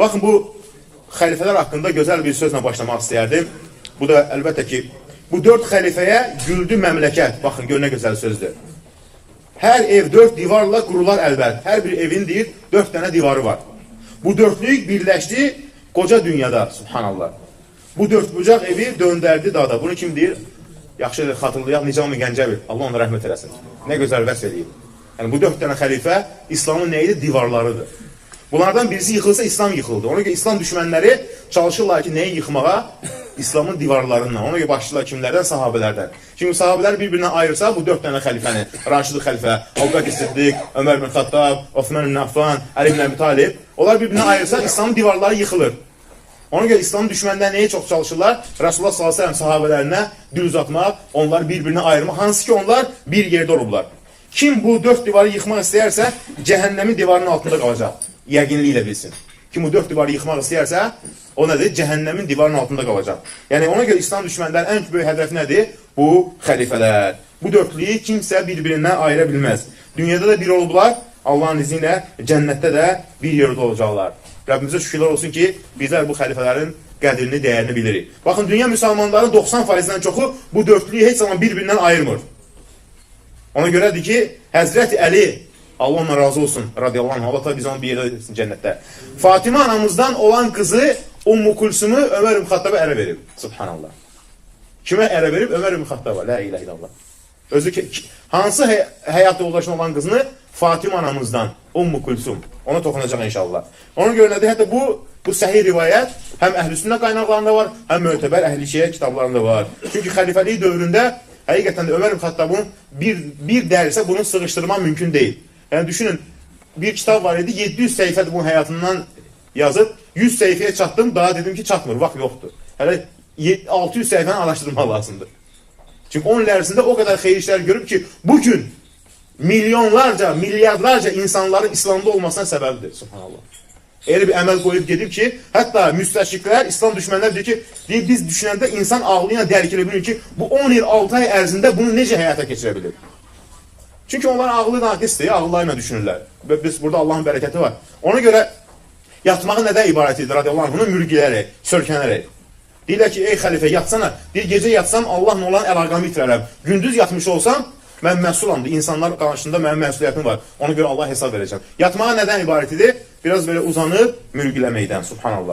Baxın, bu xəlifələr haqqında gözəl bir sözlə başlamaq istəyərdim. Bu da əlbəttə ki, bu 4 xəlifəyə güldü məmləkət. Baxın, gör nə gözəl sözdür. Hər ev 4 divarla qurular əlbət. Hər bir evin deyir 4 dənə divarı var. Bu dörtlük birləşdi qoca dünyada, subhanallah. Bu dördbucaq evi döndərdi dağda. Bunu kim deyir? Yaxşı xatırlayaq, Nicam-ı Gəncəvi. Allah ona rəhmət eləsin. Nə gözəl vəsf edeyim. Yəni, bu 4 dənə xəlifə İslamın nə idi? Divarlarıdır. Bunlardan birisi yıxılsa İslam yıxıldı. Ona görə İslam düşmənləri çalışırlar ki, nəyi yıxmağa? İslamın divarlarından. Ona görə başlayırlar kimlərdən? Sahabələrdən. Çünki sahabələr bir-birindən ayırsa, bu 4 dənə xəlifəni, Raşid xəlifə, Əbu Bəkr Siddiq, Ömər ibn Xattab, Osman ibn Affan, Əli ibn Əbi Talib, onlar bir-birindən ayırsa, İslamın divarları yıxılır. Ona görə İslam düşmənlər nəyə çox çalışırlar? Rasulullah s.ə.v sahabələrinə dil uzatmaq, onları bir-birinə ayırmaq, hansı ki onlar bir yerdə olublar. Kim bu 4 divarı yıxmaq istəyərsə, cəhənnəmin divarının altında qalacaq. Yəqinliklə bilsin. Kim bu 4 divarı yıxmaq istəyərsə, o nədir? Cəhənnəmin divarının altında qalacaq. Yəni ona görə İslam düşmənlərin ən böyük hədəfi nədir? Bu xəlifələr. Bu dörtlüyü kimsə bir-birindən ayıra bilməz. Dünyada da bir olublar, Allahın izni ilə cənnətdə də bir yerdə olacaqlar. Rəbbimizə şükürlər olsun ki, bizlər bu xəlifələrin qədrini, dəyərini bilirik. Baxın, dünya müsəlmanların 90%-dən çoxu bu dörtlüyü heç zaman bir-birindən ayırmır. Ona görədir ki, Həzrəti Əli, Allah ona razı olsun, radiyallahu anh, Allah da biz onu bir yerdə etsin cənnətdə. Fatimə anamızdan olan qızı Ummu Kulsumu Ömər ibn Xattaba ərə verib. Subhanallah. Kimə ərə verib? Ömər ibn Xattaba. La ilahe illallah. Özü ki, hansı həyat yoldaşına olan qızını? Fatimə anamızdan, Ummu Kulsum. Ona toxunacaq inşallah. Ona görə nədir? Hətta bu səhih rivayət həm əhl-i-sünnə qaynaqlarında var, həm mötəbər əhl-i şiə kitablarında var. Çünki xəlifəlik dövründə həqiqətən də Ömər ibn Xattabın bir dərsə bunu sığışdırmaq mümkün deyil. Yəni düşünün, bir kitab var idi, 700 səhifədir bunun həyatından yazıb, 100 səhifəyə çatdım, daha dedim ki, çatmır, vaxt yoxdur. Hələ 600 səhifəni araşdırmaq lazımdır. Çünki onun ərzində o qədər xeyir işlər görüb ki, bugün milyonlarca, milyardlarca insanların İslamda olmasına səbəbdir. Subhanallah. Elə bir əməl qoyub gedib ki, hətta müstəşriklər, İslam düşmənlər deyir ki, biz düşünəndə insan ağlıyla dərk edə bilir ki, bu 10 il, 6 ay ərzində bunu necə həyata keçirə bilir? Çünki onların ağlı naqisdir, ağıllarıyla düşünürlər. Və biz burada Allahın bərəkəti var. Ona görə yatmağı nədən ibarət edir? Radiyallahu anh, bunu mürgilərək, sörkənərək. Deyirlər ki, ey xəlifə, yatsana. Deyir, gecə yatsam, Allahla olan əlaqamı itirərəm. Gündüz yatmış olsam, mən məsulamdır. İnsanlar qarşısında mənim məsuliyyətim var. Ona görə Allah hesab verəcəm. Yatmağa nədən ibarət edir? Biraz belə uzanıb, mürgiləməkdən. Subhanallah.